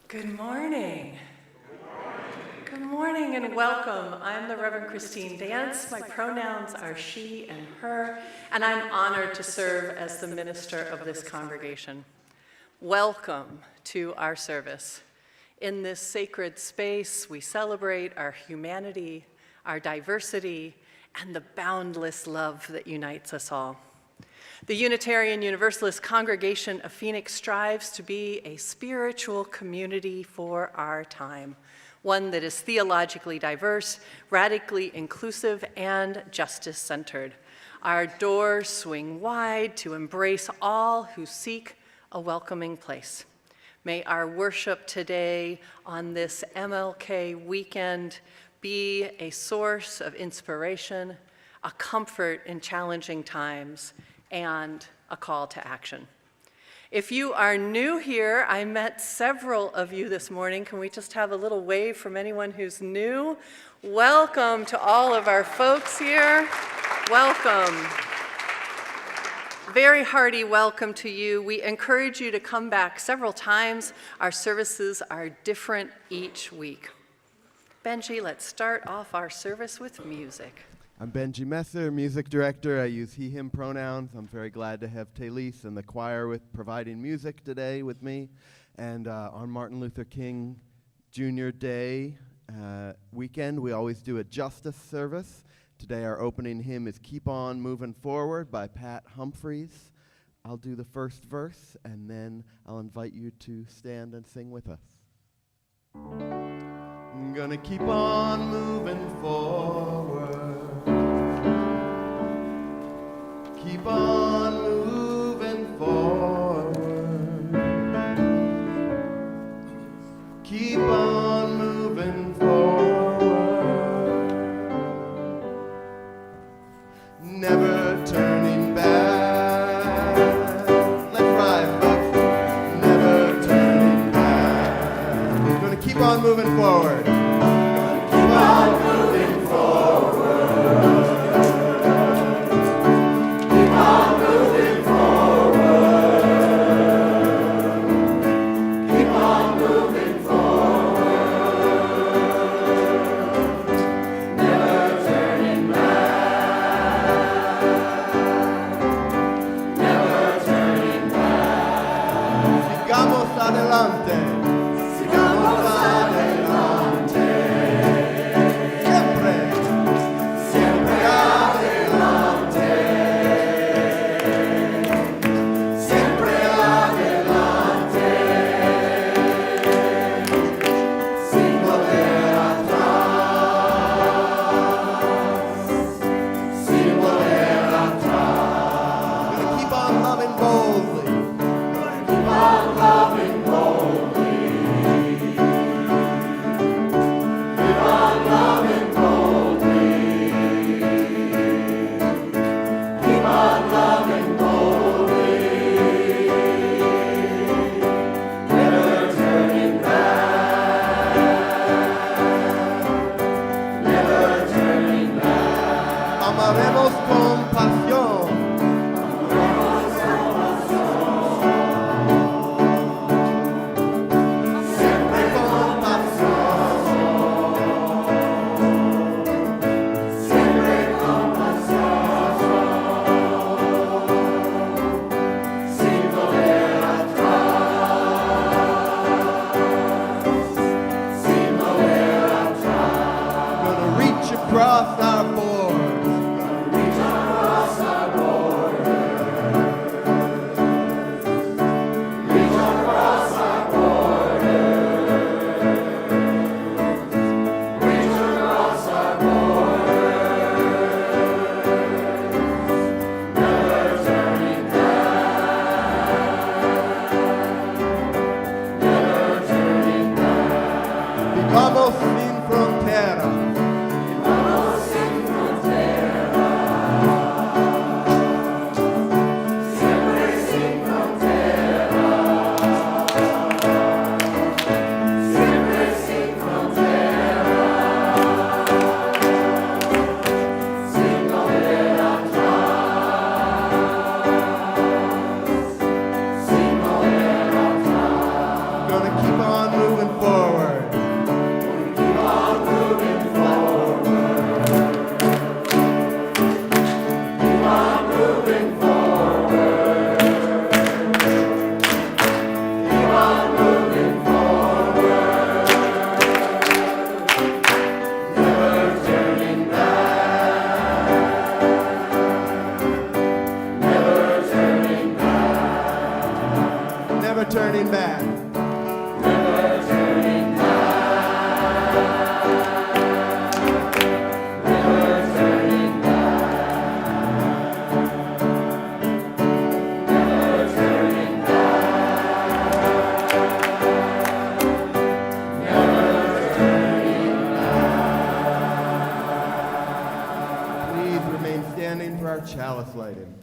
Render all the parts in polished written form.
Good morning. Good morning and welcome. I'm the Reverend Christine Dance. My pronouns are she and her, and I'm honored to serve as the minister of this congregation. Welcome to our service. In this sacred space, we celebrate our humanity, our diversity, and the boundless love that unites us all. The Unitarian Universalist congregation of Phoenix strives to be a spiritual community for our time, one that is theologically diverse, radically inclusive, and justice-centered. Our doors swing wide to embrace all who seek a welcoming place. May our worship today on this MLK weekend be a source of inspiration, a comfort in challenging times, and a call to action. If you are new here, I met several of you this morning. Can we just have a little wave from anyone who's new? Welcome to all of our folks here. Welcome. Very hearty welcome to you. We encourage you to come back several times. Our services are different each week. Benji, let's start off our service with music. I'm Benji Messer, music director. I use he, him pronouns. I'm very glad to have Talise and the choir with providing music today with me. And on Martin Luther King Jr. Day weekend, we always do a justice service. Today our opening hymn is Keep On Moving Forward by Pat Humphreys. I'll do the first verse, and then I'll invite you to stand and sing with us. I'm gonna keep on moving forward. Keep on moving forward. Keep on moving forward. Never turning back. Let's ride, folks. Never turning back. We're gonna keep on moving forward. Keep on moving forward. keep on moving forward. Keep on moving forward. Keep on moving forward. Keep on moving forward. Never turning back. Never turning back. Never turning back. Never turning back. Never turning back. Never turning back. Never turning back. Please remain standing for our chalice lighting.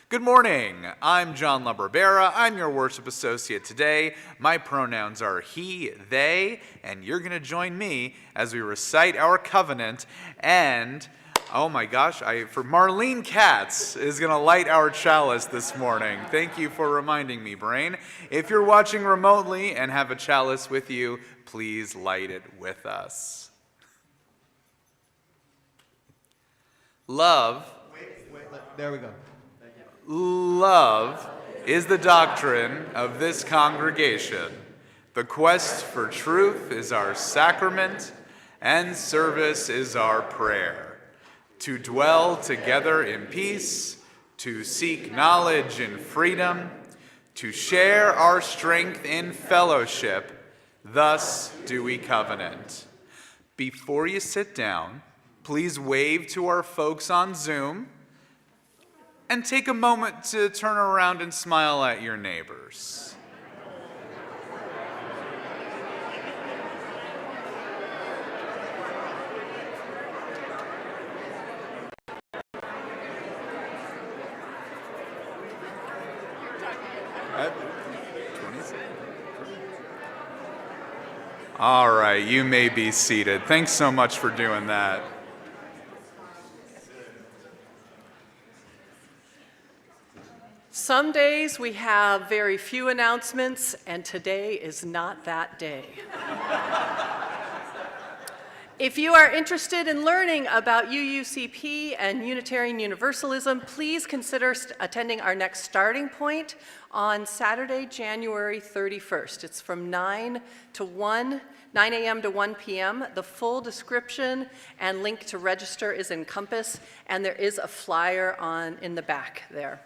Good morning. I'm John LaBarbera. I'm your worship associate today. My pronouns are he, they, and you're going to join me as we recite our covenant. And, oh my gosh, for Marlene Katz is going to light our chalice this morning. Thank you for reminding me, Brain. If you're watching remotely and have a chalice with you, please light it with us. Love. There we go. Love is the doctrine of this congregation. The quest for truth is our sacrament, and service is our prayer. To dwell together in peace, to seek knowledge in freedom, to share our strength in fellowship, thus do we covenant. Before you sit down, please wave to our folks on Zoom, and take a moment to turn around and smile at your neighbors. All right, you may be seated. Thanks so much for doing that. Some days we have very few announcements, and today is not that day. If you are interested in learning about UUCP and Unitarian Universalism, please consider attending our next starting point on Saturday, January 31st. It's from 9 a.m. to 1 p.m. The full description and link to register is in Compass, and there is a flyer in the back there.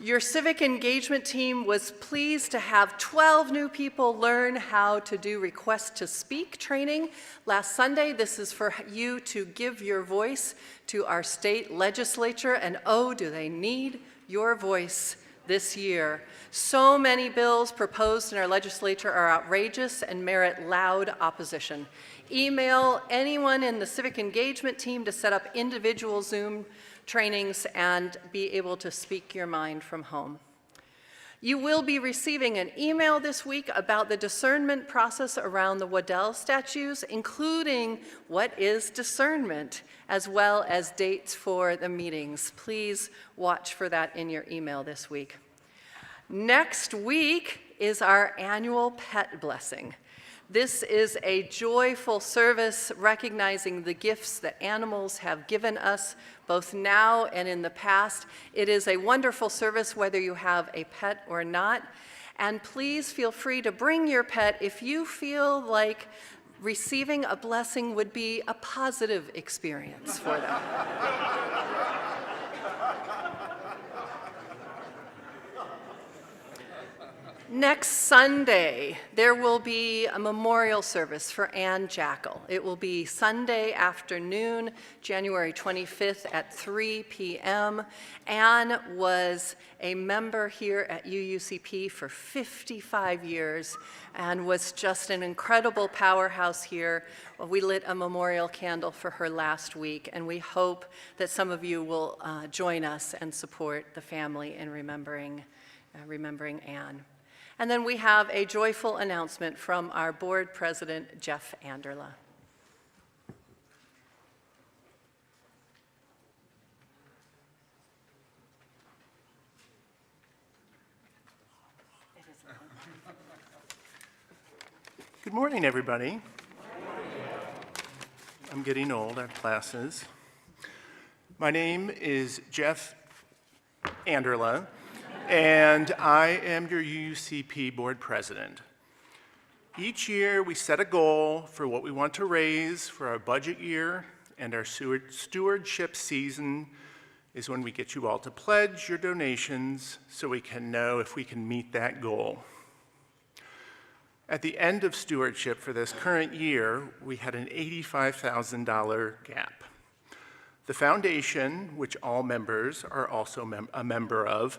Your civic engagement team was pleased to have 12 new people learn how to do request to speak training last Sunday. This is for you to give your voice to our state legislature, and oh, do they need your voice this year. So many bills proposed in our legislature are outrageous and merit loud opposition. Email anyone in the civic engagement team to set up individual Zoom trainings and be able to speak your mind from home. You will be receiving an email this week about the discernment process around the Waddell statues, including what is discernment, as well as dates for the meetings. Please watch for that in your email this week. Next week is our annual pet blessing. This is a joyful service recognizing the gifts that animals have given us, both now and in the past. It is a wonderful service whether you have a pet or not. And please feel free to bring your pet if you feel like receiving a blessing would be a positive experience for them. Next Sunday, there will be a memorial service for Ann Jackal. It will be Sunday afternoon, January 25th at 3 p.m. Ann was a member here at UUCP for 55 years and was just an incredible powerhouse here. We lit a memorial candle for her last week, and we hope that some of you will join us and support the family in remembering Ann. And then we have a joyful announcement from our board president, Jeff Anderla. Good morning, everybody. I'm getting old, I have glasses. My name is Jeff Anderla, and I am your UUCP board president. Each year, we set a goal for what we want to raise for our budget year, and our stewardship season is when we get you all to pledge your donations so we can know if we can meet that goal. At the end of stewardship for this current year, we had an $85,000 gap. The foundation, which all members are also a member of,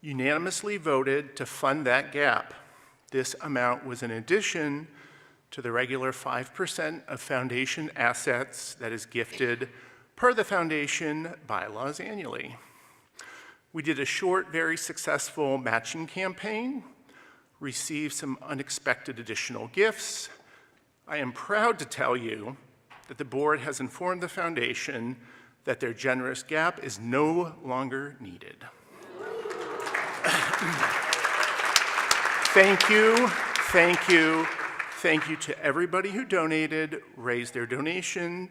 unanimously voted to fund that gap. This amount was in addition to the regular 5% of foundation assets that is gifted per the foundation bylaws annually. We did a short, very successful matching campaign, received some unexpected additional gifts. I am proud to tell you that the board has informed the foundation that their generous gap is no longer needed. Thank you, thank you, thank you to everybody who donated, raised their donation,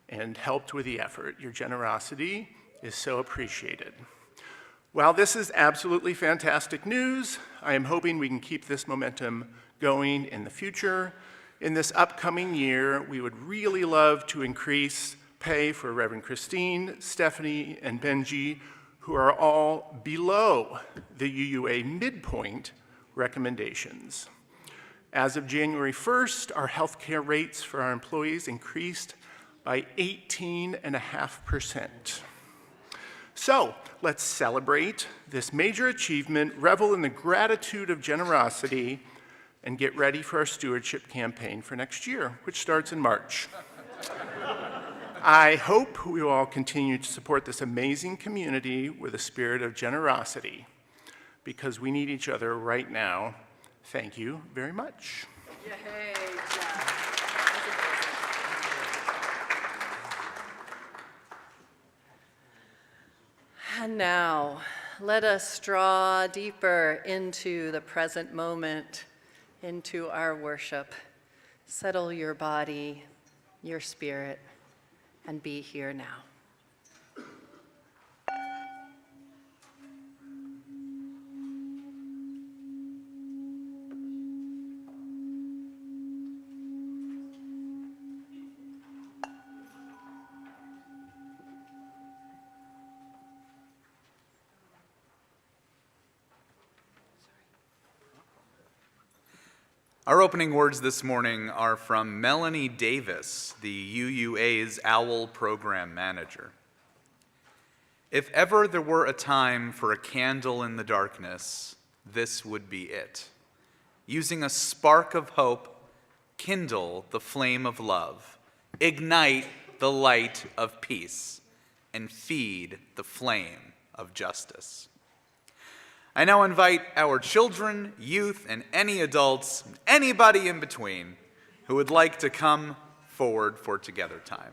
and helped with the effort. Your generosity is so appreciated. While this is absolutely fantastic news, I am hoping we can keep this momentum going in the future. In this upcoming year, we would really love to increase pay for Reverend Christine, Stephanie, and Benji, who are all below the UUA midpoint recommendations. As of January 1st, our healthcare rates for our employees increased by 18.5%. So let's celebrate this major achievement, revel in the gratitude of generosity, and get ready for our stewardship campaign for next year, which starts in March. I hope we will all continue to support this amazing community with a spirit of generosity, because we need each other right now. Thank you very much. Yay, Jeff. And now, let us draw deeper into the present moment, into our worship. Settle your body, your spirit, and be here now. Our opening words this morning are from Melanie Davis, the UUA's OWL program manager. If ever there were a time for a candle in the darkness, this would be it. Using a spark of hope, kindle the flame of love, ignite the light of peace, and feed the flame of justice. I now invite our children, youth, and any adults, anybody in between, who would like to come forward for Together Time.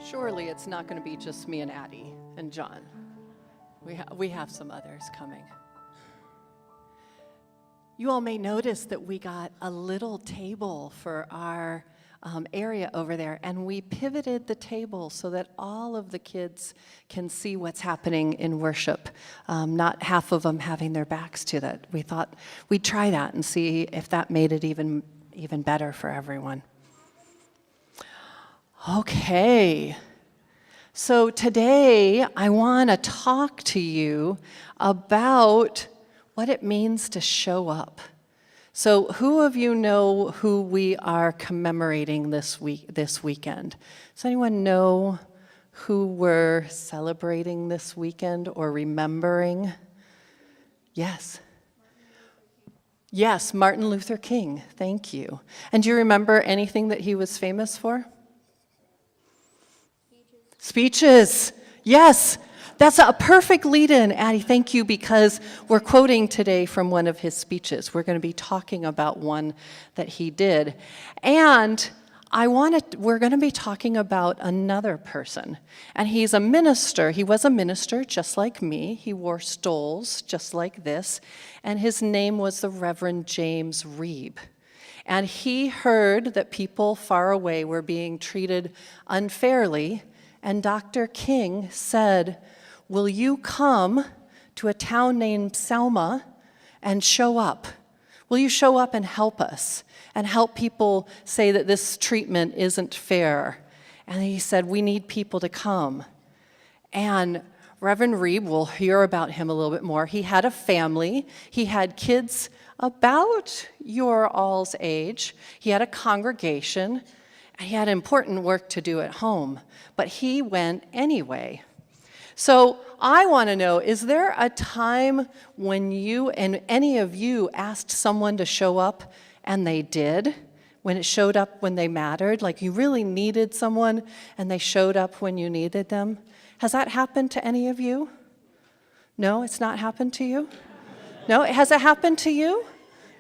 Surely it's not going to be just me and Addie and John. We have some others coming. You all may notice that we got a little table for our area over there, and we pivoted the table so that all of the kids can see what's happening in worship, not half of them having their backs to that. We thought we'd try that and see if that made it even better for everyone. Okay. So today, I want to talk to you about what it means to show up. So who of you know who we are commemorating this weekend? Does anyone know who we're celebrating this weekend or remembering? Yes. Yes, Martin Luther King. Thank you. And do you remember anything that he was famous for? Speeches. Yes. That's a perfect lead-in, Addie. Thank you, because we're quoting today from one of his speeches. We're going to be talking about one that he did. And we're going to be talking about another person. And he's a minister. He was a minister just like me. He wore stoles just like this. And his name was the Reverend James Reeb. And he heard that people far away were being treated unfairly. And Dr. King said, "Will you come to a town named Selma and show up? Will you show up and help us and help people say that this treatment isn't fair?" And he said, "We need people to come." And Reverend Reeb, we'll hear about him a little bit more. He had a family. He had kids about your all's age. He had a congregation. And he had important work to do at home. But he went anyway. So I want to know, is there a time when you and any of you asked someone to show up and they did? When it showed up when they mattered? Like you really needed someone and they showed up when you needed them? Has that happened to any of you? No, it's not happened to you? No, has it happened to you?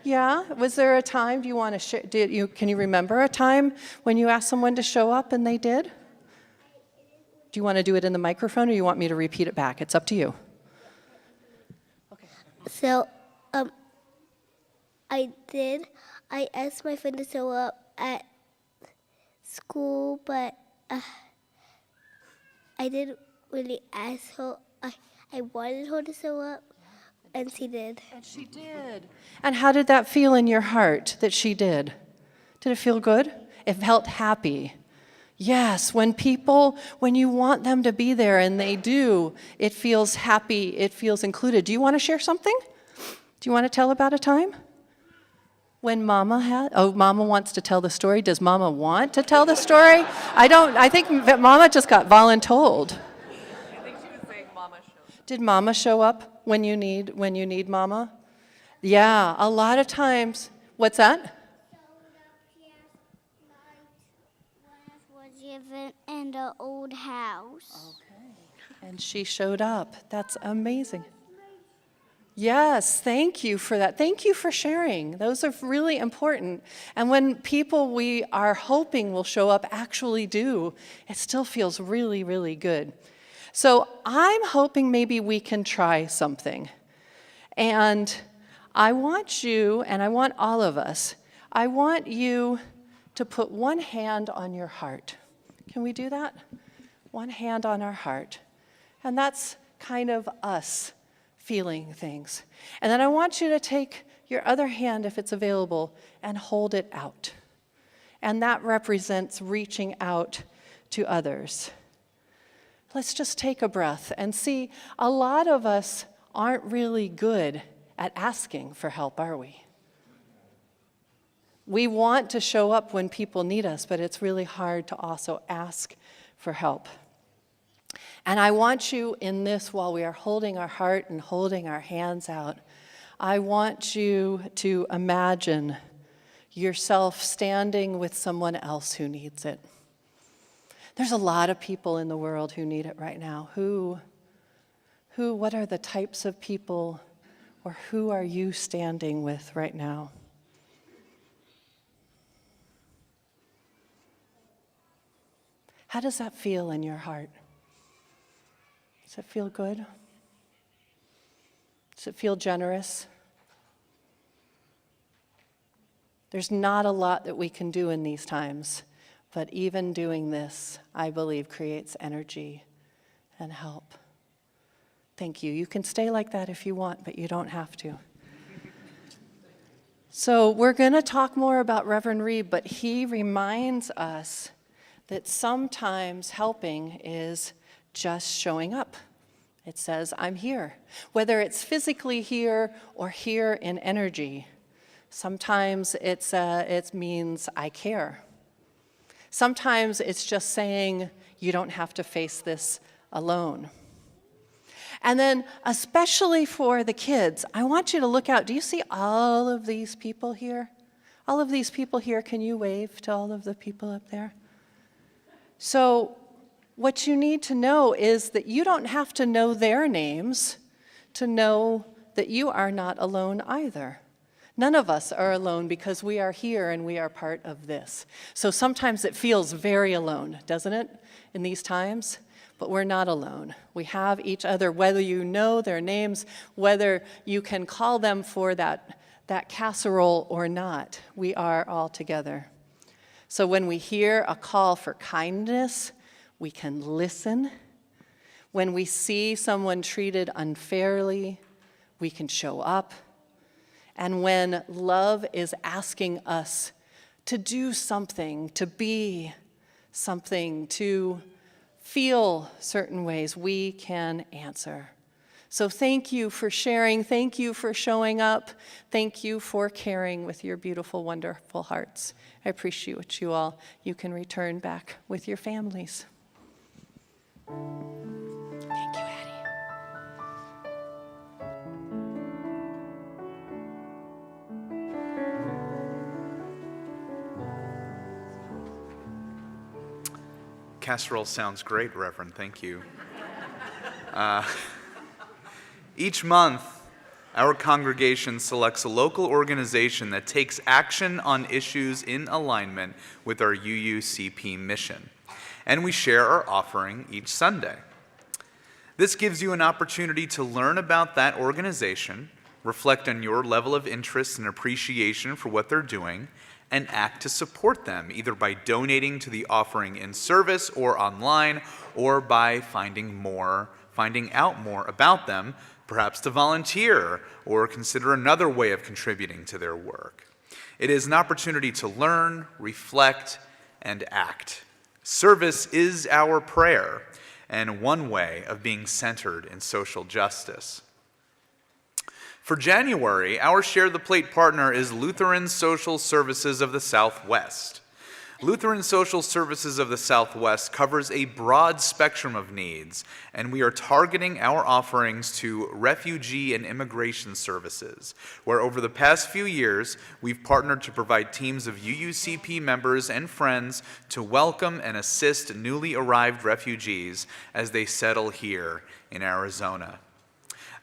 Yeah, was there a time, do you want to share, can you remember a time when you asked someone to show up and they did? Do you want to do it in the microphone or you want me to repeat it back? It's up to you. Okay. So, I asked my friend to show up at school, but I didn't really ask her. I wanted her to show up, and she did. And she did. And how did that feel in your heart that she did? Did it feel good? It felt happy. Yes, when you want them to be there and they do, it feels happy, it feels included. Do you want to share something? Do you want to tell about a time? When Mama wants to tell the story. Does Mama want to tell the story? I think that Mama just got voluntold. I think she was saying Mama showed. Did Mama show up when you need Mama? Yeah, a lot of times. What's that? Was given in the old house. Okay. And she showed up. That's amazing. Yes, thank you for that. Thank you for sharing. Those are really important. And when people we are hoping will show up actually do, it still feels really, really good. So I'm hoping maybe we can try something. And I want you, and I want all of us, I want you to put one hand on your heart. Can we do that? One hand on our heart. And that's kind of us feeling things. And then I want you to take your other hand, if it's available, and hold it out. And that represents reaching out to others. Let's just take a breath and see, a lot of us aren't really good at asking for help, are we? We want to show up when people need us, but it's really hard to also ask for help. And I want you in this, while we are holding our heart and holding our hands out, I want you to imagine yourself standing with someone else who needs it. There's a lot of people in the world who need it right now. What are the types of people, or who are you standing with right now? How does that feel in your heart? Does it feel good? Does it feel generous? There's not a lot that we can do in these times, but even doing this, I believe, creates energy and help. Thank you. You can stay like that if you want, but you don't have to. So we're going to talk more about Reverend Reeb, but he reminds us that sometimes helping is just showing up. It says, I'm here. Whether it's physically here or here in energy. Sometimes it means I care. Sometimes it's just saying, you don't have to face this alone. And then, especially for the kids, I want you to look out. Do you see all of these people here? All of these people here, can you wave to all of the people up there? So what you need to know is that you don't have to know their names to know that you are not alone either. None of us are alone because we are here and we are part of this. So sometimes it feels very alone, doesn't it, in these times? But we're not alone. We have each other, whether you know their names, whether you can call them for that casserole or not. We are all together. So when we hear a call for kindness, we can listen. When we see someone treated unfairly, we can show up. And when love is asking us to do something, to be something, to feel certain ways, we can answer. So thank you for sharing. Thank you for showing up. Thank you for caring with your beautiful, wonderful hearts. I appreciate you all. You can return back with your families. Thank you, Addie. Casserole sounds great, Reverend. Thank you. Each month, our congregation selects a local organization that takes action on issues in alignment with our UUCP mission, and we share our offering each Sunday. This gives you an opportunity to learn about that organization, reflect on your level of interest and appreciation for what they're doing, and act to support them, either by donating to the offering in service or online, or by finding out more about them, perhaps to volunteer or consider another way of contributing to their work. It is an opportunity to learn, reflect, and act. Service is our prayer and one way of being centered in social justice. For January, our Share the Plate partner is Lutheran Social Services of the Southwest. Lutheran Social Services of the Southwest covers a broad spectrum of needs, and we are targeting our offerings to refugee and immigration services, where over the past few years, we've partnered to provide teams of UUCP members and friends to welcome and assist newly arrived refugees as they settle here in Arizona.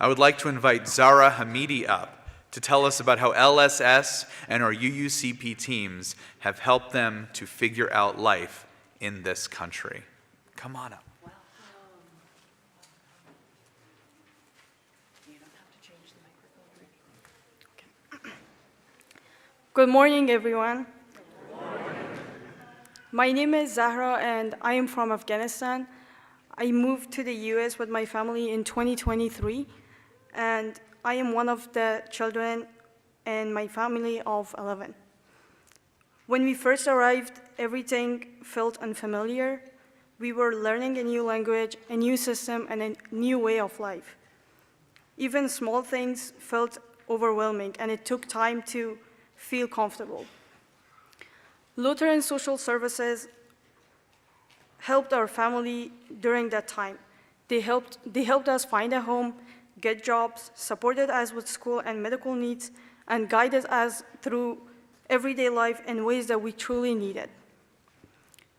I would like to invite Zara Hamidi up to tell us about how LSS and our UUCP teams have helped them to figure out life in this country. Come on up. Good morning, everyone. Good morning. My name is Zahra, and I am from Afghanistan. I moved to the U.S. with my family in 2023, and I am one of the children in my family of 11. When we first arrived, everything felt unfamiliar. We were learning a new language, a new system, and a new way of life. Even small things felt overwhelming, and it took time to feel comfortable. Lutheran Social Services helped our family during that time. They helped us find a home, get jobs, supported us with school and medical needs, and guided us through everyday life in ways that we truly needed.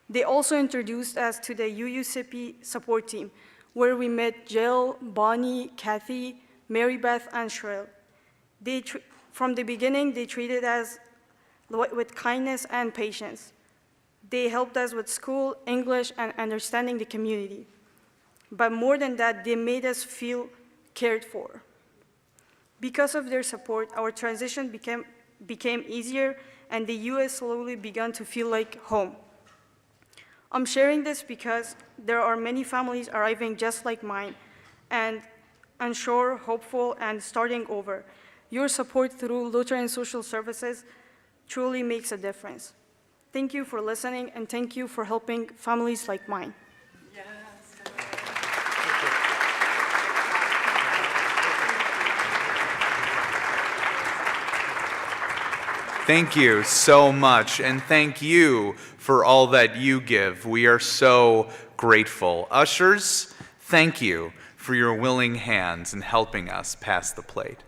They also introduced us to the UUCP support team, where we met Jill, Bonnie, Kathy, Mary Beth, and Shril. From the beginning, they treated us with kindness and patience. They helped us with school, English, and understanding the community. But more than that, they made us feel cared for. Because of their support, our transition became easier, and the U.S. slowly began to feel like home. I'm sharing this because there are many families arriving just like mine, and unsure, hopeful, and starting over. Your support through Lutheran Social Services truly makes a difference. Thank you for listening, and thank you for helping families like mine. Thank you so much, and thank you for all that you give. We are so grateful. Ushers, thank you for your willing hands in helping us pass the plate.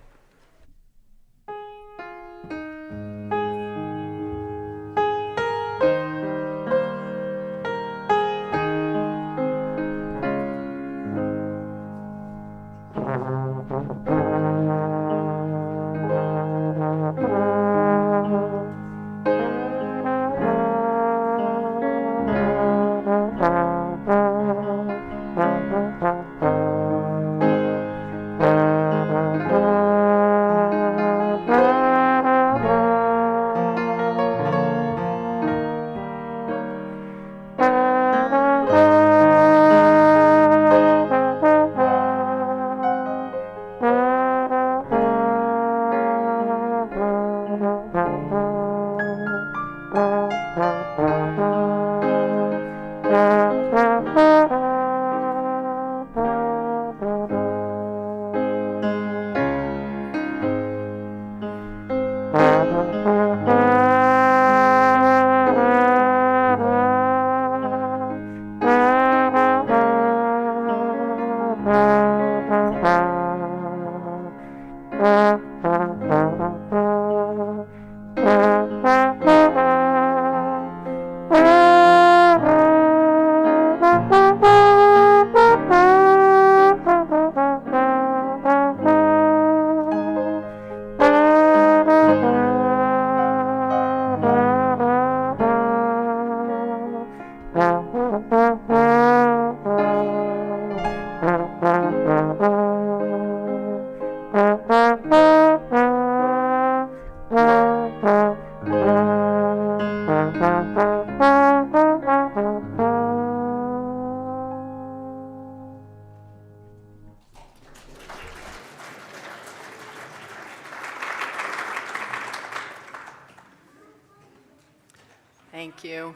Thank you.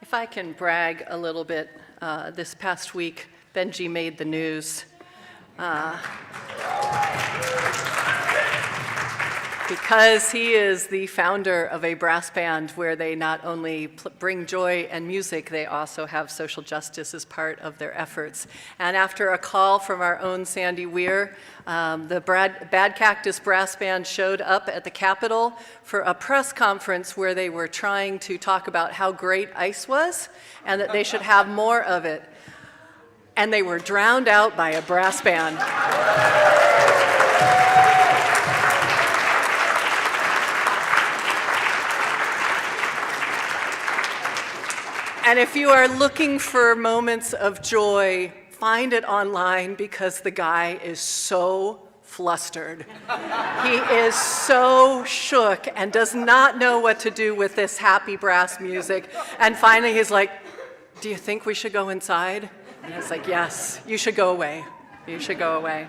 If I can brag a little bit, this past week, Benji made the news. Because he is the founder of a brass band where they not only bring joy and music, they also have social justice as part of their efforts. And after a call from our own Sandy Weir, the Bad Cactus Brass Band showed up at the Capitol for a press conference where they were trying to talk about how great ice was and that they should have more of it. And they were drowned out by a brass band. And if you are looking for moments of joy, find it online because the guy is so flustered. He is so shook and does not know what to do with this happy brass music. And finally he's like, "Do you think we should go inside?" And it's like, "Yes, you should go away. You should go away."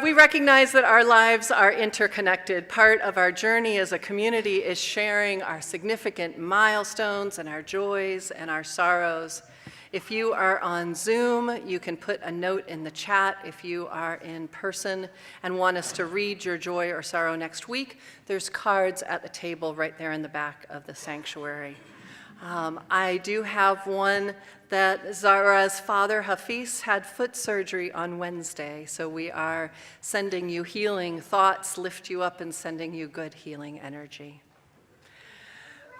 We recognize that our lives are interconnected. Part of our journey as a community is sharing our significant milestones and our joys and our sorrows. If you are on Zoom, you can put a note in the chat. If you are in person and want us to read your joy or sorrow next week, there's cards at the table right there in the back of the sanctuary. I do have one that Zara's father, Hafiz, had foot surgery on Wednesday, so we are sending you healing thoughts, lift you up, and sending you good healing energy.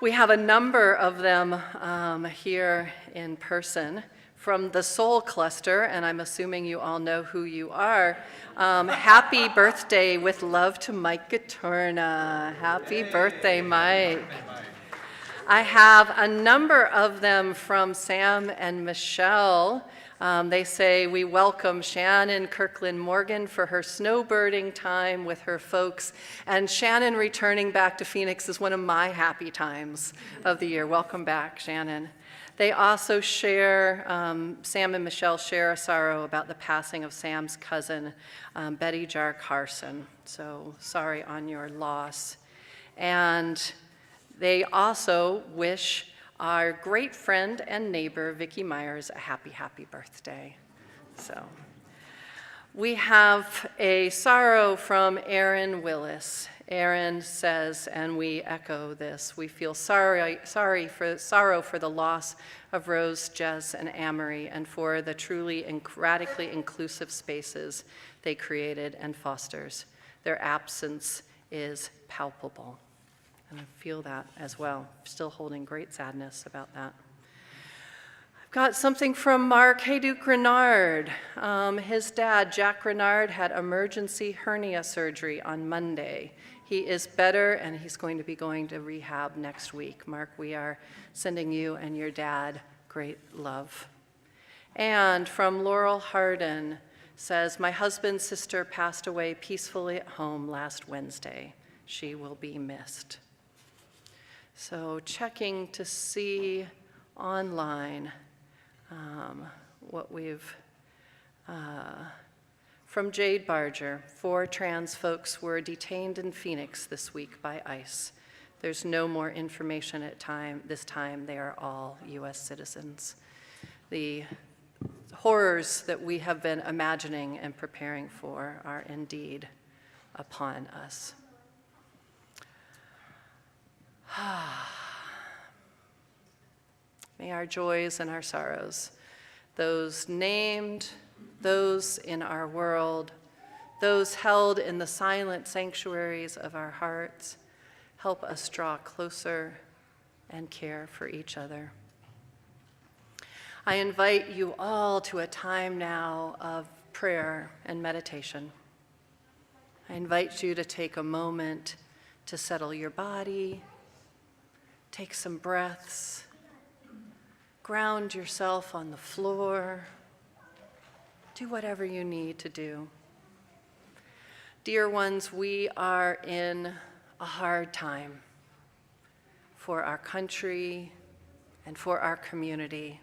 We have a number of them here in person from the Soul Cluster, and I'm assuming you all know who you are. Happy birthday with love to Mike Gaturna. Happy birthday, Mike. I have a number of them from Sam and Michelle. They say, "We welcome Shannon Kirkland Morgan for her snowbirding time with her folks." And Shannon returning back to Phoenix is one of my happy times of the year. Welcome back, Shannon. They also share, Sam and Michelle share a sorrow about the passing of Sam's cousin, Betty Jar Carson. So sorry on your loss. And they also wish our great friend and neighbor, Vicki Myers, a happy, happy birthday. So we have a sorrow from Aaron Willis. Aaron says, and we echo this, "We feel sorrow for the loss of Rose, Jess, and Amory, and for the truly and radically inclusive spaces they created and fosters. Their absence is palpable." And I feel that as well. Still holding great sadness about that. I've got something from Mark Hayduke Renard. His dad, Jack Renard, had emergency hernia surgery on Monday. He is better and he's going to be going to rehab next week. Mark, we are sending you and your dad great love. And from Laurel Harden says, "My husband's sister passed away peacefully at home last Wednesday. She will be missed." So checking to see online what we've, from Jade Barger, 4 trans folks were detained in Phoenix this week by ICE. There's no more information at this time. They are all US citizens. The horrors that we have been imagining and preparing for are indeed upon us. May our joys and our sorrows, those named, those in our world, those held in the silent sanctuaries of our hearts. Help us draw closer and care for each other. I invite you all to a time now of prayer and meditation. I invite you to take a moment to settle your body, take some breaths, ground yourself on the floor, do whatever you need to do. Dear ones, we are in a hard time for our country and for our community.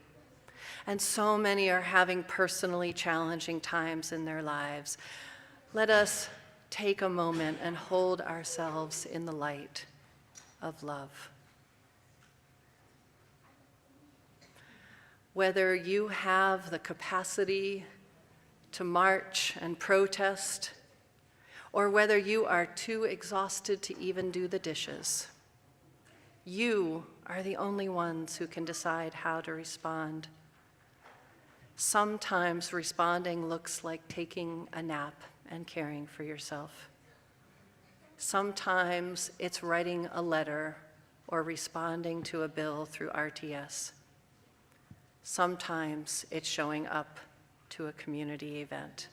And so many are having personally challenging times in their lives. Let us take a moment and hold ourselves in the light of love. Whether you have the capacity to march and protest, or whether you are too exhausted to even do the dishes, you are the only ones who can decide how to respond. Sometimes responding looks like taking a nap and caring for yourself. Sometimes it's writing a letter or responding to a bill through RTS. Sometimes it's showing up to a community event.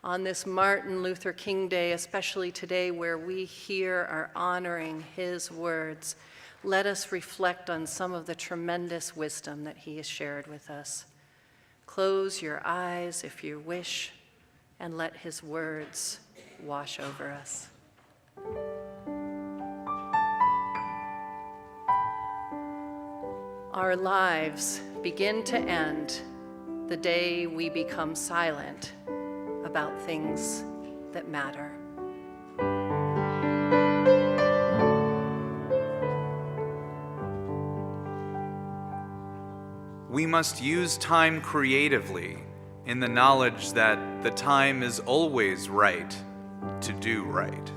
On this Martin Luther King Day, especially today where we here are honoring his words, let us reflect on some of the tremendous wisdom that he has shared with us. Close your eyes if you wish, and let his words wash over us. Our lives begin to end the day we become silent about things that matter. We must use time creatively in the knowledge that the time is always right to do right.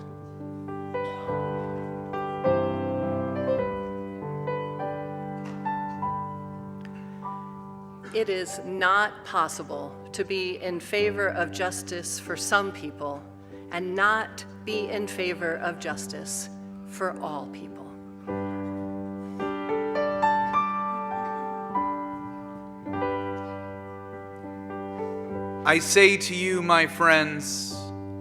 It is not possible to be in favor of justice for some people and not be in favor of justice for all people. I say to you, my friends,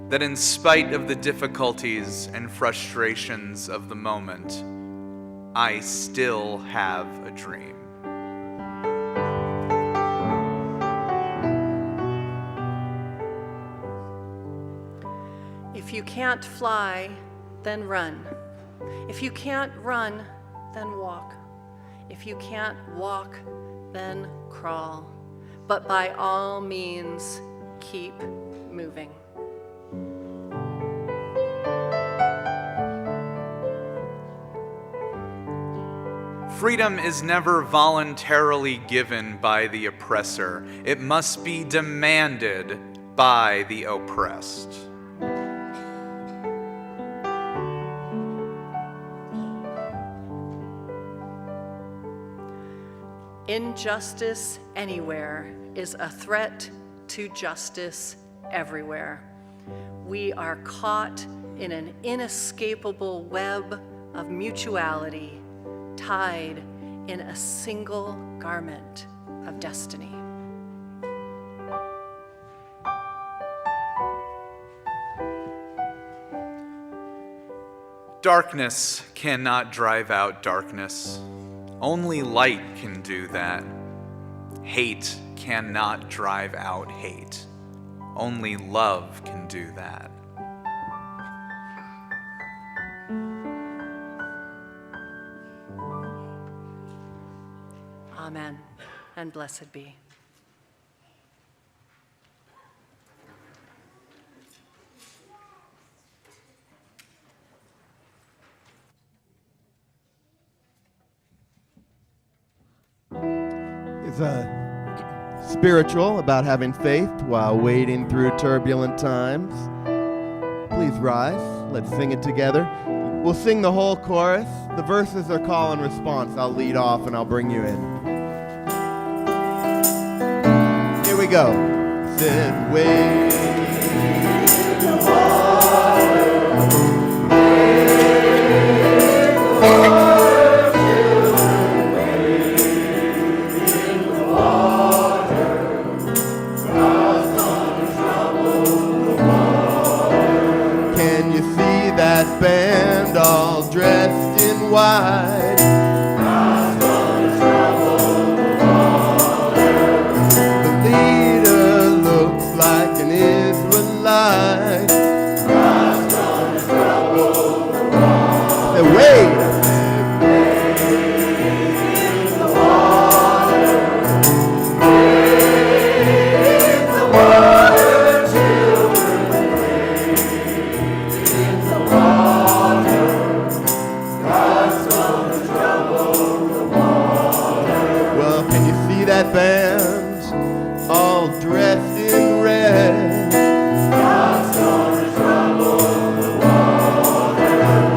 that in spite of the difficulties and frustrations of the moment, I still have a dream. If you can't fly, then run. If you can't run, then walk. If you can't walk, then crawl. But by all means, keep moving. Freedom is never voluntarily given by the oppressor. It must be demanded by the oppressed. Injustice anywhere is a threat to justice everywhere. We are caught in an inescapable web of mutuality, tied in a single garment of destiny. Darkness cannot drive out darkness. Only light can do that. Hate cannot drive out hate. Only love can do that. Amen, and blessed be. It's a spiritual about having faith while wading through turbulent times. Please rise. Let's sing it together. We'll sing the whole chorus. The verses are call and response. I'll lead off and I'll bring you in. Here we go. said, wait. Can you see that band all dressed in white? The leader looks like an Israelite. Hey, wait! Well, can you see that band all dressed in red?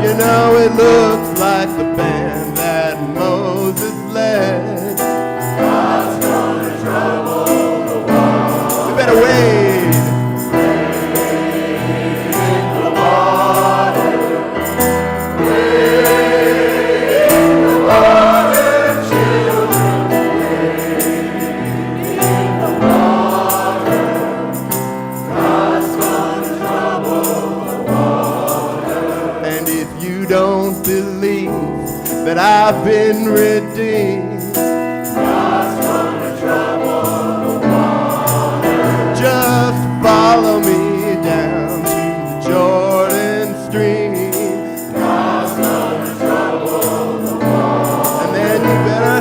You know, it looks like the band that Moses led. We better wait. And if you don't believe that I've been redeemed, just follow me down to the Jordan stream. And then you better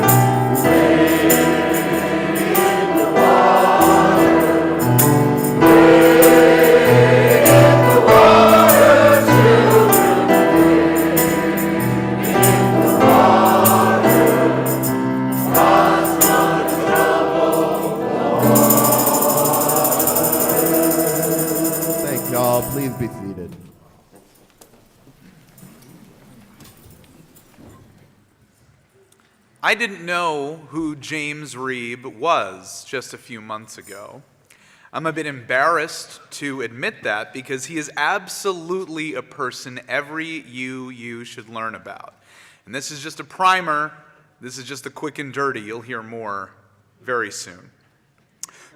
thank y'all. Please be seated. I didn't know who James Reeb was just a few months ago. I'm a bit embarrassed to admit that because he is absolutely a person every UU should learn about. And this is just a primer. This is just a quick and dirty. You'll hear more very soon.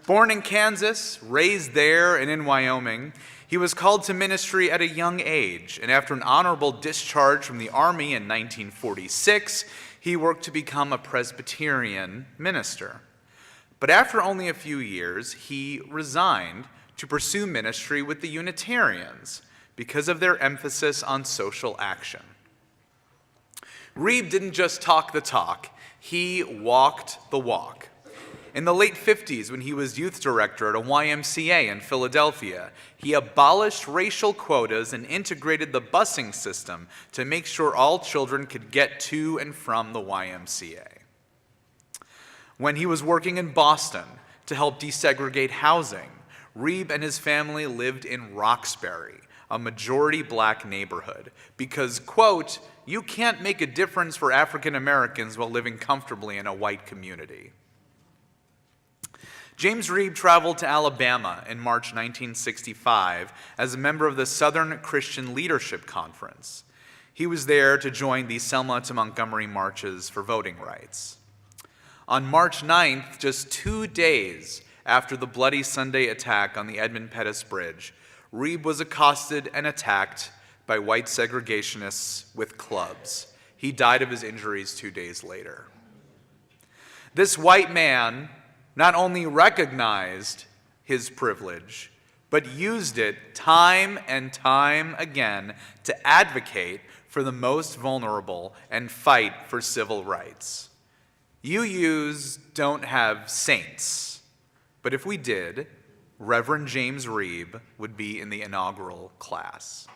Born in Kansas, raised there and in Wyoming, he was called to ministry at a young age, and after an honorable discharge from the Army in 1946, he worked to become a Presbyterian minister. But after only a few years, he resigned to pursue ministry with the Unitarians because of their emphasis on social action. Reeb didn't just talk the talk, he walked the walk. In the late 50s, when he was youth director at a YMCA in Philadelphia, he abolished racial quotas and integrated the busing system to make sure all children could get to and from the YMCA. When he was working in Boston to help desegregate housing, Reeb and his family lived in Roxbury, a majority black neighborhood, because, quote, you can't make a difference for African Americans while living comfortably in a white community. James Reeb traveled to Alabama in March 1965 as a member of the Southern Christian Leadership Conference. He was there to join the Selma to Montgomery marches for voting rights. On March 9th, just 2 days after the Bloody Sunday attack on the Edmund Pettus Bridge, Reeb was accosted and attacked by white segregationists with clubs. He died of his injuries 2 days later. This white man not only recognized his privilege, but used it time and time again to advocate for the most vulnerable and fight for civil rights. UUs don't have saints, but if we did, Reverend James Reeb would be in the inaugural class.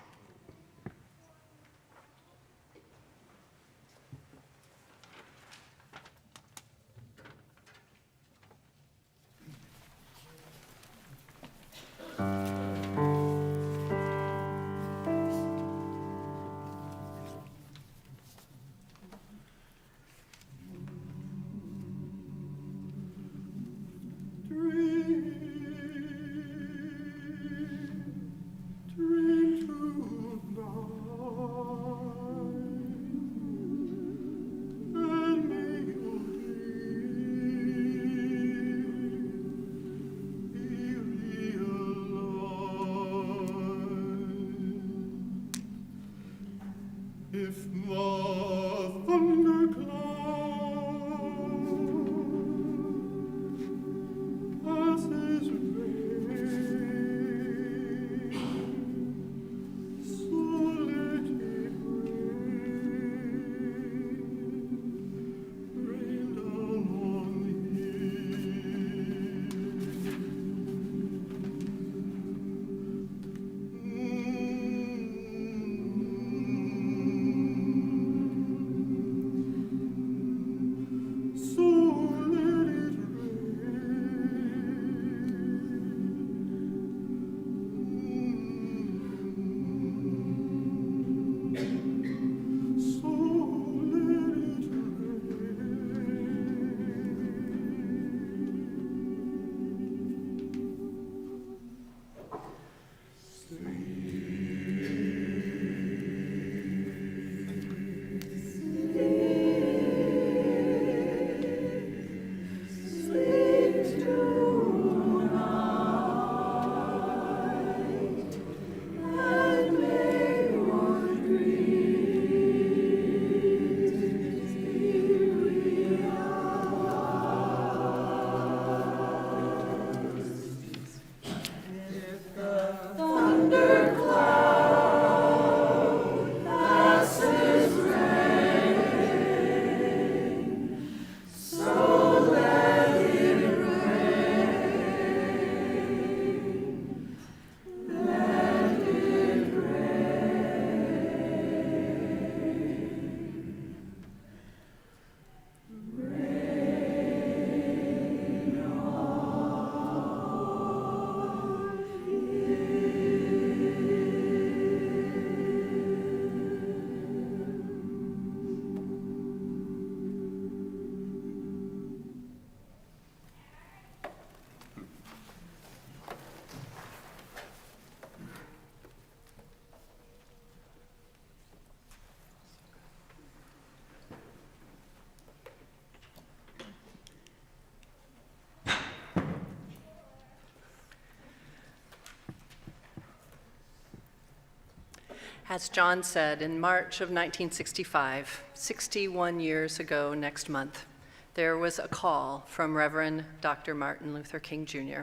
As John said, in March of 1965, 61 years ago next month, there was a call from Reverend Dr. Martin Luther King Jr.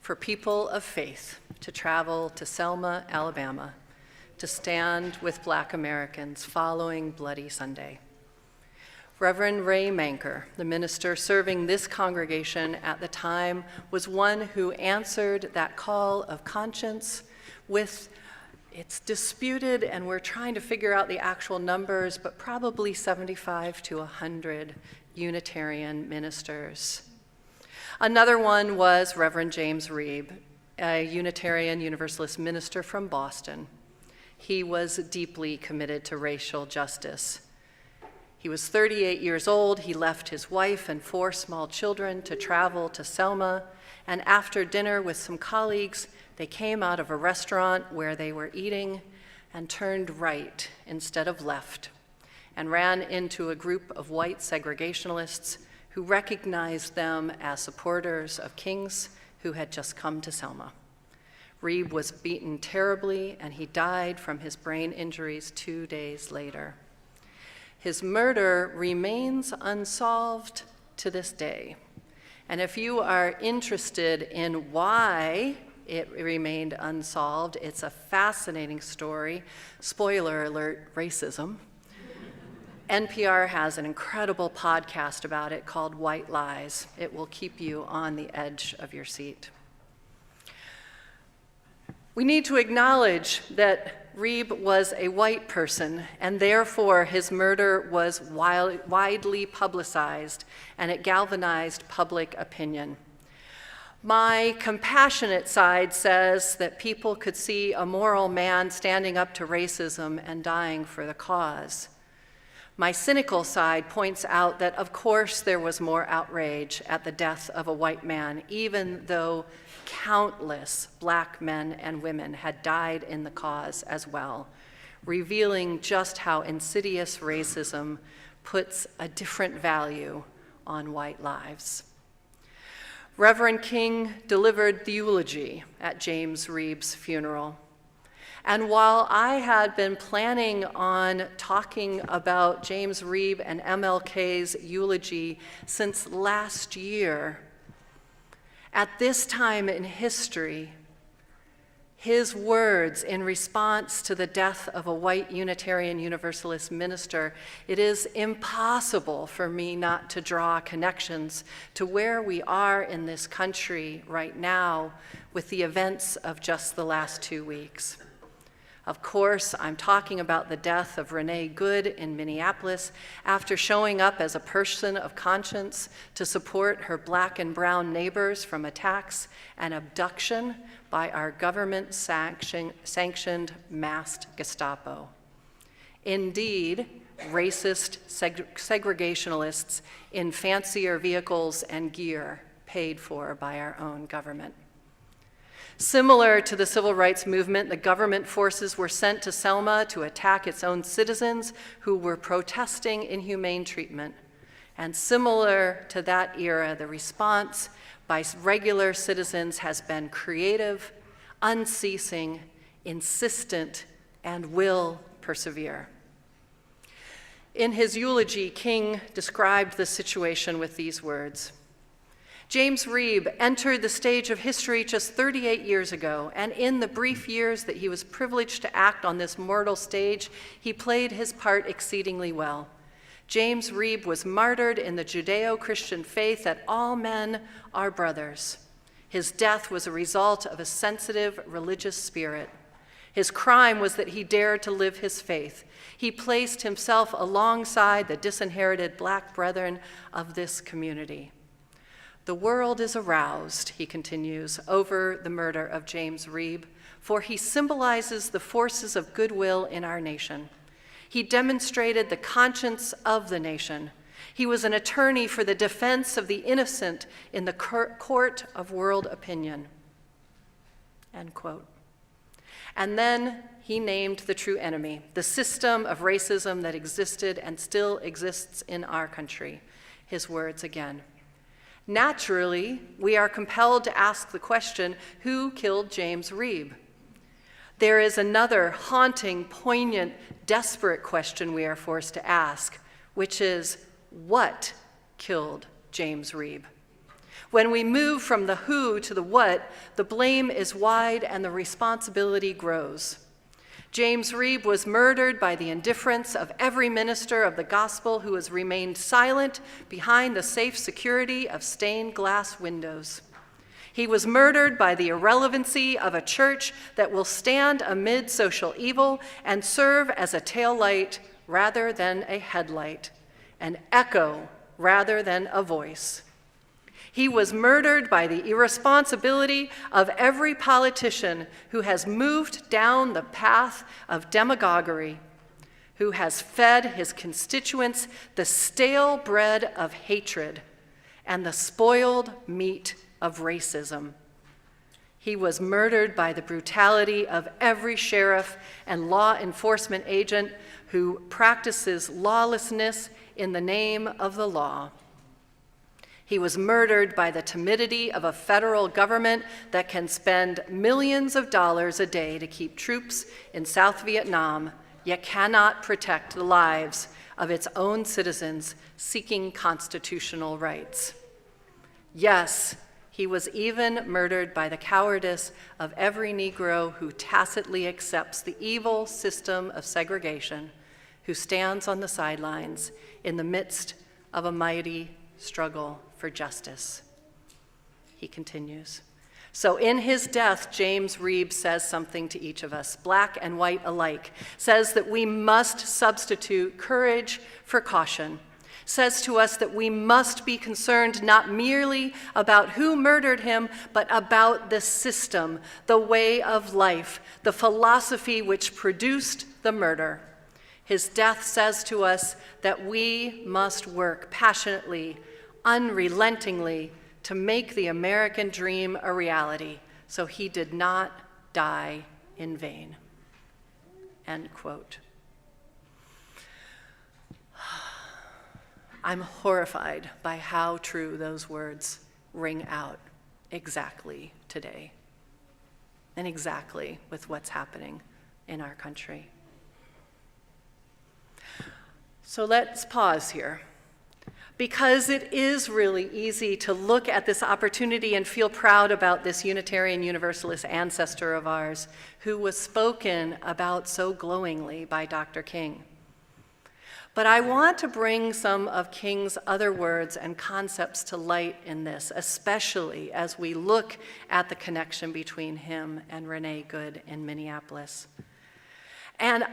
for people of faith to travel to Selma, Alabama, to stand with Black Americans following Bloody Sunday. Reverend Ray Manker, the minister serving this congregation at the time, was one who answered that call of conscience with, it's disputed and we're trying to figure out the actual numbers, but probably 75 to 100 Unitarian ministers. Another one was Reverend James Reeb, a Unitarian Universalist minister from Boston. He was deeply committed to racial justice. He was 38 years old. He left his wife and 4 small children to travel to Selma, and after dinner with some colleagues, they came out of a restaurant where they were eating and turned right instead of left and ran into a group of white segregationalists who recognized them as supporters of King's who had just come to Selma. Reeb was beaten terribly and he died from his brain injuries 2 days later. His murder remains unsolved to this day. And if you are interested in why it remained unsolved, it's a fascinating story. Spoiler alert, racism. NPR has an incredible podcast about it called White Lies. It will keep you on the edge of your seat. We need to acknowledge that Reeb was a white person, and therefore his murder was widely publicized, and it galvanized public opinion. My compassionate side says that people could see a moral man standing up to racism and dying for the cause. My cynical side points out that, of course, there was more outrage at the death of a white man, even though countless Black men and women had died in the cause as well, revealing just how insidious racism puts a different value on white lives. Reverend King delivered the eulogy at James Reeb's funeral. And while I had been planning on talking about James Reeb and MLK's eulogy since last year, at this time in history, his words in response to the death of a white Unitarian Universalist minister, it is impossible for me not to draw connections to where we are in this country right now with the events of just the last 2 weeks. Of course, I'm talking about the death of Renee Good in Minneapolis after showing up as a person of conscience to support her black and brown neighbors from attacks and abduction by our government-sanctioned masked Gestapo. Indeed, racist segregationalists in fancier vehicles and gear paid for by our own government. Similar to the civil rights movement, the government forces were sent to Selma to attack its own citizens who were protesting inhumane treatment. And similar to that era, the response by regular citizens has been creative, unceasing, insistent, and will persevere. In his eulogy, King described the situation with these words: James Reeb entered the stage of history just 38 years ago, and in the brief years that he was privileged to act on this mortal stage, he played his part exceedingly well. James Reeb was martyred in the Judeo-Christian faith that all men are brothers. His death was a result of a sensitive religious spirit. His crime was that he dared to live his faith. He placed himself alongside the disinherited black brethren of this community. The world is aroused, he continues, over the murder of James Reeb, for he symbolizes the forces of goodwill in our nation. He demonstrated the conscience of the nation. He was an attorney for the defense of the innocent in the court of world opinion. End quote. And then he named the true enemy, the system of racism that existed and still exists in our country. His words again. Naturally, we are compelled to ask the question, who killed James Reeb? There is another haunting, poignant, desperate question we are forced to ask, which is, what killed James Reeb? When we move from the who to the what, the blame is wide and the responsibility grows. James Reeb was murdered by the indifference of every minister of the gospel who has remained silent behind the safe security of stained glass windows. He was murdered by the irrelevancy of a church that will stand amid social evil and serve as a taillight rather than a headlight, an echo rather than a voice. He was murdered by the irresponsibility of every politician who has moved down the path of demagoguery, who has fed his constituents the stale bread of hatred and the spoiled meat of racism. He was murdered by the brutality of every sheriff and law enforcement agent who practices lawlessness in the name of the law. He was murdered by the timidity of a federal government that can spend millions of dollars a day to keep troops in South Vietnam, yet cannot protect the lives of its own citizens seeking constitutional rights. Yes, he was even murdered by the cowardice of every Negro who tacitly accepts the evil system of segregation, who stands on the sidelines in the midst of a mighty struggle for justice. He continues. So in his death, James Reeb says something to each of us, black and white alike, says that we must substitute courage for caution, says to us that we must be concerned not merely about who murdered him, but about the system, the way of life, the philosophy which produced the murder. His death says to us that we must work passionately, unrelentingly, to make the American dream a reality, so he did not die in vain. End quote. I'm horrified by how true those words ring out exactly today, and exactly with what's happening in our country. So let's pause here, because it is really easy to look at this opportunity and feel proud about this Unitarian Universalist ancestor of ours who was spoken about so glowingly by Dr. King. But I want to bring some of King's other words and concepts to light in this, especially as we look at the connection between him and Renee Good in Minneapolis. And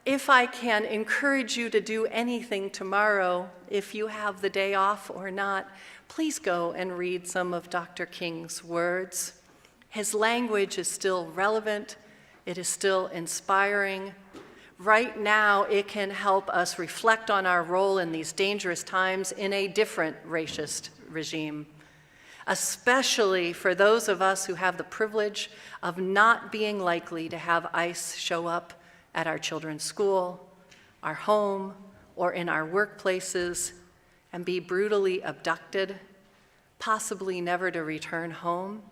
if I can encourage you to do anything tomorrow, if you have the day off or not, please go and read some of Dr. King's words. His language is still relevant. It is still inspiring. Right now, it can help us reflect on our role in these dangerous times in a different racist regime, especially for those of us who have the privilege of not being likely to have ICE show up at our children's school, our home, or in our workplaces and be brutally abducted, possibly never to return home.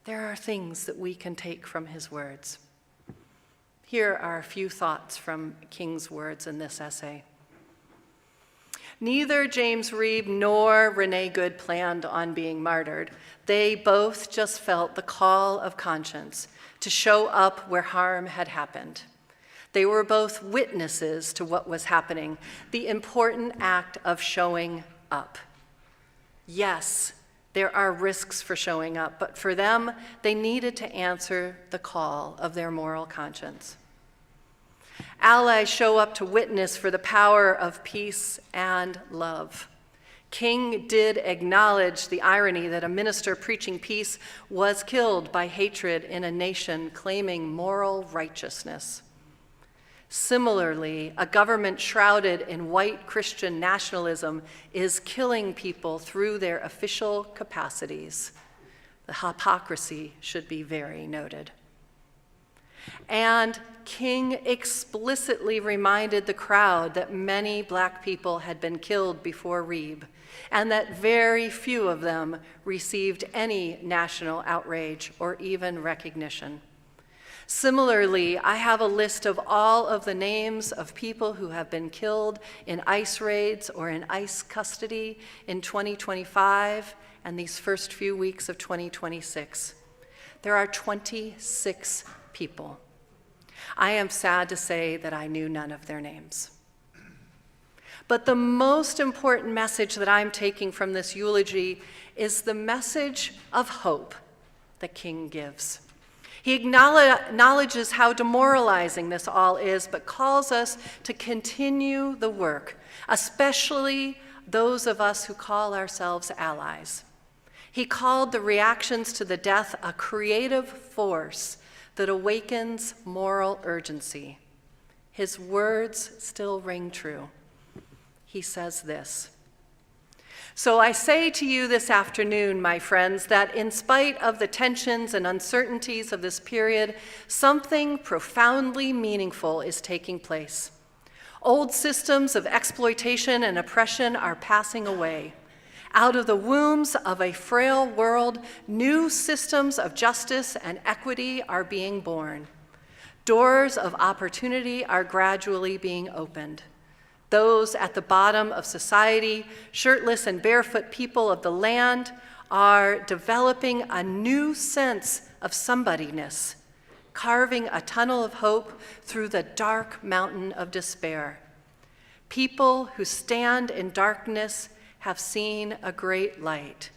There are things that we can take from his words. Here are a few thoughts from King's words in this essay. Neither James Reeb nor Renee Good planned on being martyred. They both just felt the call of conscience to show up where harm had happened. They were both witnesses to what was happening, the important act of showing up. Yes, there are risks for showing up, but for them, they needed to answer the call of their moral conscience. Allies show up to witness for the power of peace and love. King did acknowledge the irony that a minister preaching peace was killed by hatred in a nation claiming moral righteousness. Similarly, a government shrouded in white Christian nationalism is killing people through their official capacities. The hypocrisy should be very noted. And King explicitly reminded the crowd that many black people had been killed before Reeb, and that very few of them received any national outrage or even recognition. Similarly, I have a list of all of the names of people who have been killed in ICE raids or in ICE custody in 2025 and these first few weeks of 2026. There are 26 people. I am sad to say that I knew none of their names. But the most important message that I'm taking from this eulogy is the message of hope that King gives. He acknowledges how demoralizing this all is, but calls us to continue the work, especially those of us who call ourselves allies. He called the reactions to the death a creative force that awakens moral urgency. His words still ring true. He says this: "So I say to you this afternoon, my friends, that in spite of the tensions and uncertainties of this period, something profoundly meaningful is taking place. Old systems of exploitation and oppression are passing away. Out of the wombs of a frail world, new systems of justice and equity are being born. Doors of opportunity are gradually being opened. Those at the bottom of society, shirtless and barefoot people of the land, are developing a new sense of somebodyness, carving a tunnel of hope through the dark mountain of despair. People who stand in darkness have seen a great light.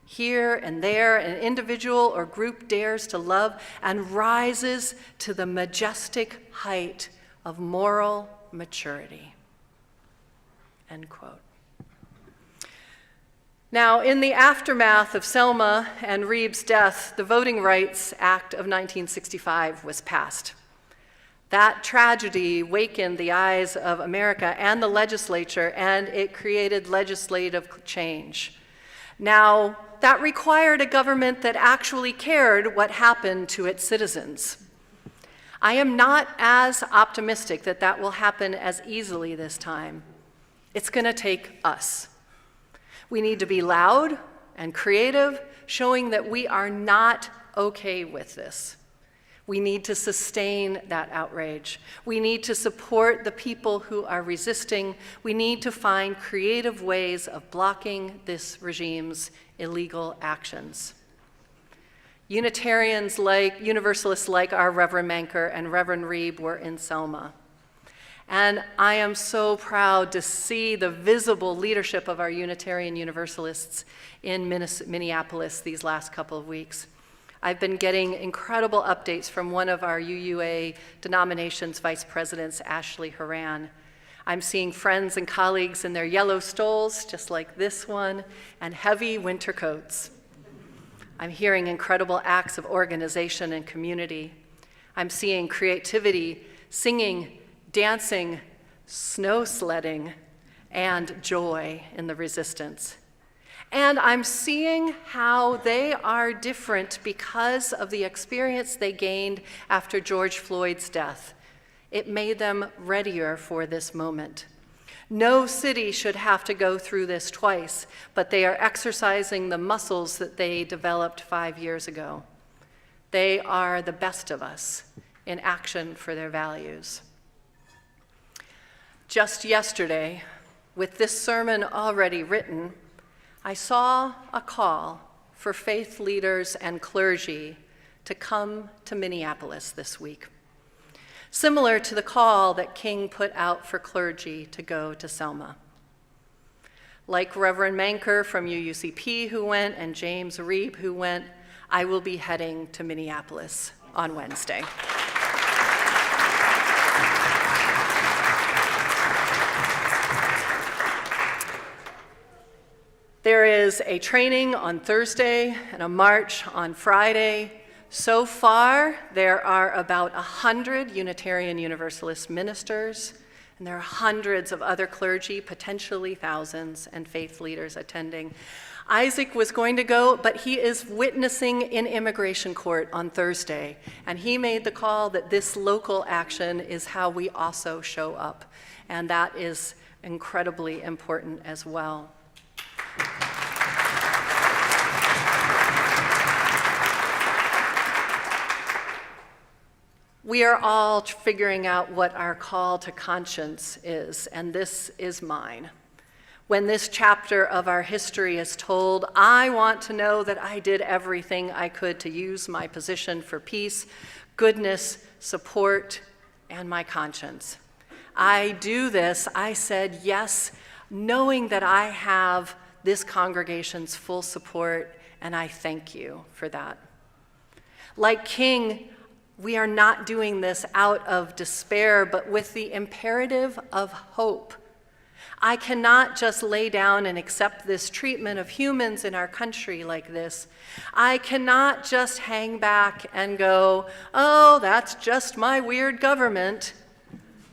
Here and there, an individual or group dares to love and rises to the majestic height of moral maturity." End quote. Now, in the aftermath of Selma and Reeb's death, the Voting Rights Act of 1965 was passed. That tragedy wakened the eyes of America and the legislature, and it created legislative change. Now, that required a government that actually cared what happened to its citizens. I am not as optimistic that that will happen as easily this time. It's going to take us. We need to be loud and creative, showing that we are not okay with this. We need to sustain that outrage. We need to support the people who are resisting. We need to find creative ways of blocking this regime's illegal actions. Unitarians like, Universalists like our Reverend Manker and Reverend Reeb were in Selma. And I am so proud to see the visible leadership of our Unitarian Universalists in Minneapolis these last couple of weeks. I've been getting incredible updates from one of our UUA denomination's vice presidents, Ashley Horan. I'm seeing friends and colleagues in their yellow stoles, just like this one, and heavy winter coats. I'm hearing incredible acts of organization and community. I'm seeing creativity, singing, dancing, snow sledding, and joy in the resistance. And I'm seeing how they are different because of the experience they gained after George Floyd's death. It made them readier for this moment. No city should have to go through this twice, but they are exercising the muscles that they developed 5 years ago. They are the best of us in action for their values. Just yesterday, with this sermon already written, I saw a call for faith leaders and clergy to come to Minneapolis this week, similar to the call that King put out for clergy to go to Selma. Like Reverend Manker from UUCP who went and James Reeb who went, I will be heading to Minneapolis on Wednesday. There is a training on Thursday and a march on Friday. So far, there are about 100 Unitarian Universalist ministers, and there are hundreds of other clergy, potentially thousands, and faith leaders attending. Isaac was going to go, but he is witnessing in immigration court on Thursday, and he made the call that this local action is how we also show up, and that is incredibly important as well. We are all figuring out what our call to conscience is, and this is mine. When this chapter of our history is told, I want to know that I did everything I could to use my position for peace, goodness, support, and my conscience. I do this, I said yes, knowing that I have this congregation's full support, and I thank you for that. Like King, we are not doing this out of despair, but with the imperative of hope. I cannot just lay down and accept this treatment of humans in our country like this. I cannot just hang back and go, oh, that's just my weird government.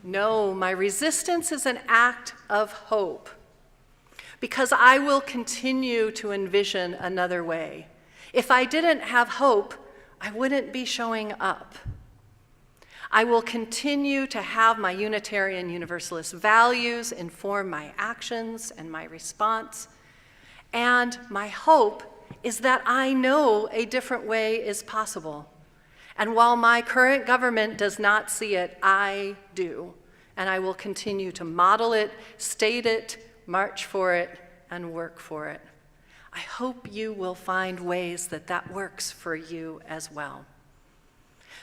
No, my resistance is an act of hope, because I will continue to envision another way. If I didn't have hope, I wouldn't be showing up. I will continue to have my Unitarian Universalist values inform my actions and my response. And my hope is that I know a different way is possible. And while my current government does not see it, I do. And I will continue to model it, state it, march for it, and work for it. I hope you will find ways that that works for you as well.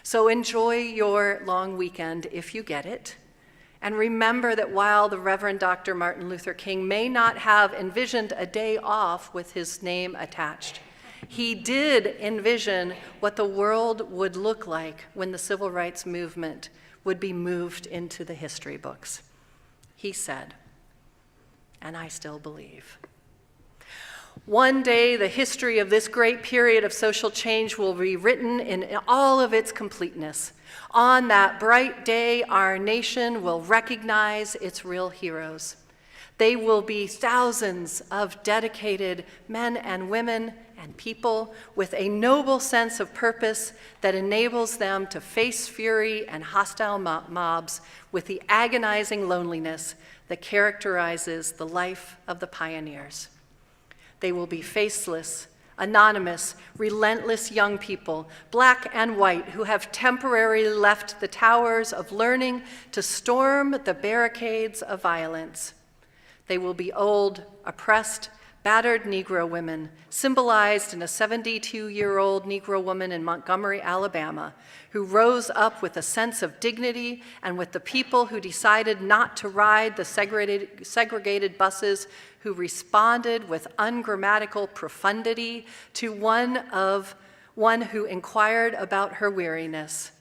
So enjoy your long weekend if you get it. And remember that while the Reverend Dr. Martin Luther King may not have envisioned a day off with his name attached, he did envision what the world would look like when the civil rights movement would be moved into the history books. He said, and I still believe, one day, the history of this great period of social change will be written in all of its completeness. On that bright day, our nation will recognize its real heroes. They will be thousands of dedicated men and women and people with a noble sense of purpose that enables them to face fury and hostile mobs with the agonizing loneliness that characterizes the life of the pioneers. They will be faceless, anonymous, relentless young people, black and white, who have temporarily left the towers of learning to storm the barricades of violence. They will be old, oppressed, battered Negro women, symbolized in a 72-year-old Negro woman in Montgomery, Alabama, who rose up with a sense of dignity and with the people who decided not to ride the segregated buses, who responded with ungrammatical profundity to one who inquired about her weariness.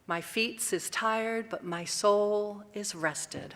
My feet is tired, but my soul is rested.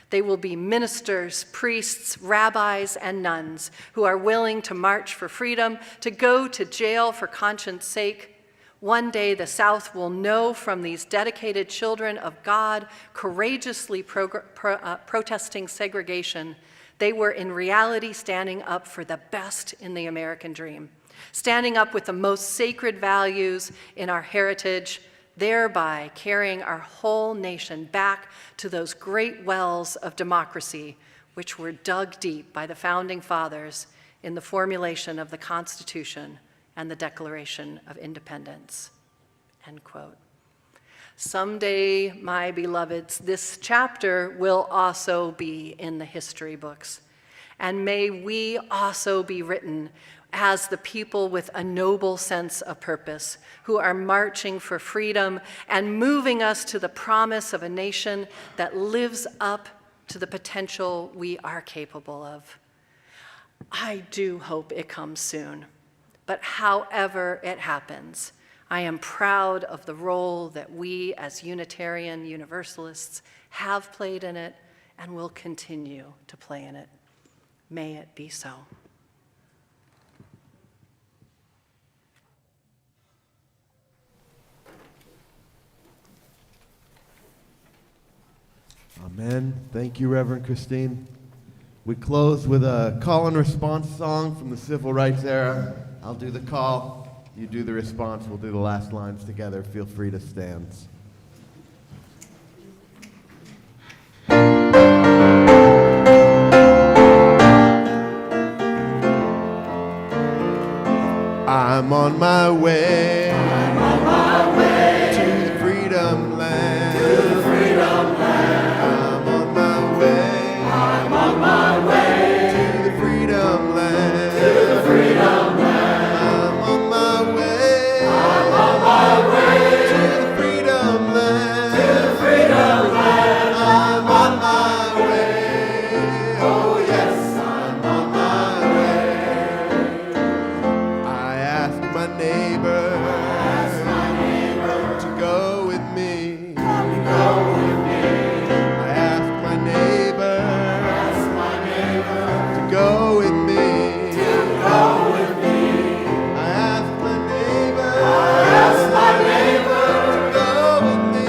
They will be ministers, priests, rabbis, and nuns who are willing to march for freedom, to go to jail for conscience sake. One day the South will know from these dedicated children of God courageously protesting segregation, they were in reality standing up for the best in the American dream, standing up with the most sacred values in our heritage, thereby carrying our whole nation back to those great wells of democracy which were dug deep by the founding fathers in the formulation of the Constitution and the Declaration of Independence, end quote. Someday, my beloveds, this chapter will also be in the history books, and may we also be written as the people with a noble sense of purpose, who are marching for freedom and moving us to the promise of a nation that lives up to the potential we are capable of. I do hope it comes soon, but however it happens, I am proud of the role that we as Unitarian Universalists have played in it and will continue to play in it. May it be so. Amen. Thank you, Reverend Christine. We close with a call and response song from the civil rights era. I'll do the call, you do the response, we'll do the last lines together. Feel free to stand. I'm on my way. I'm on my way to the freedom land. To the freedom land. I'm on my way. I'm on my way to the freedom land. To the freedom land. I'm on my way. I'm on my way to the freedom land. To the freedom land. I'm on my way. Oh yes, I'm on my way. I asked my neighbor to go with me. I asked my neighbor to go with me. I asked my neighbor to go with me.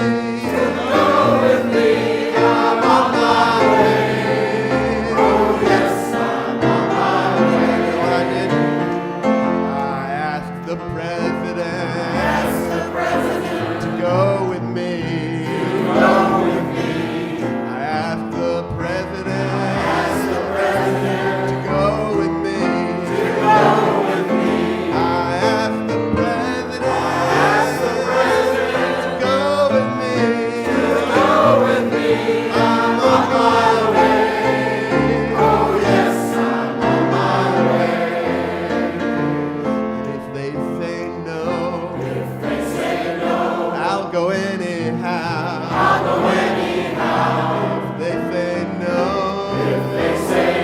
I'm on my way. Oh yes, I'm on my way. You know what I did? I asked the president to go with me. I asked the president to go with me. I asked the president to go with me. I'm on my way. Oh yes, I'm on my way. And if they say no, I'll go anyhow. If they say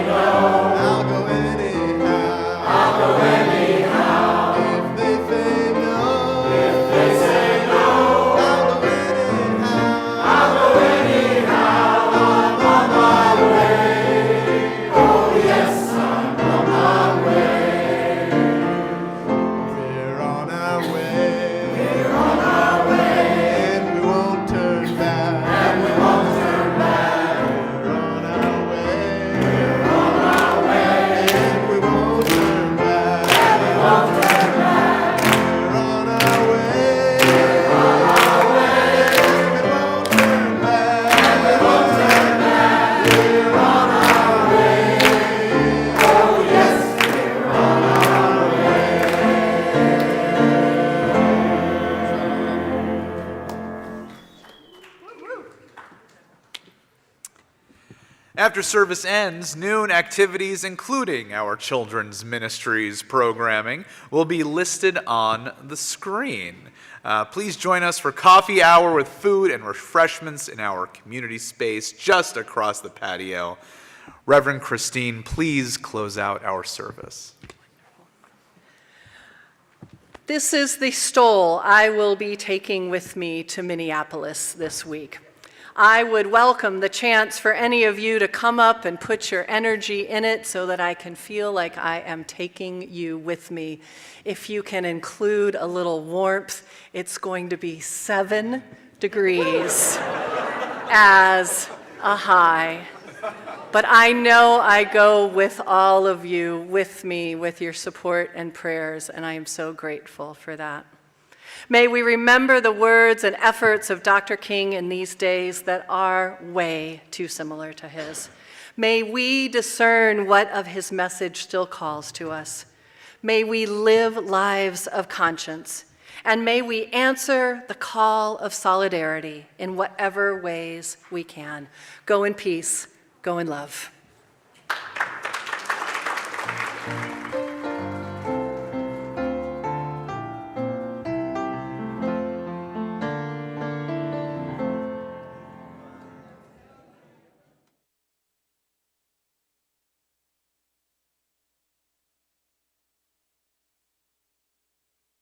no, I'll go anyhow. If they say no, I'll go anyhow. I'm on my way. Oh yes, I'm on my way. We're on our way. After service ends, noon activities, including our children's ministries programming, will be listed on the screen. Please join us for coffee hour with food and refreshments in our community space just across the patio. Reverend Christine, please close out our service. This is the stole I will be taking with me to Minneapolis this week. I would welcome the chance for any of you to come up and put your energy in it so that I can feel like I am taking you with me. If you can include a little warmth, it's going to be 7 degrees as a high. But I know I go with all of you, with me, with your support and prayers, and I am so grateful for that. May we remember the words and efforts of Dr. King in these days that are way too similar to his. May we discern what of his message still calls to us. May we live lives of conscience, and may we answer the call of solidarity in whatever ways we can. Go in peace, go in love.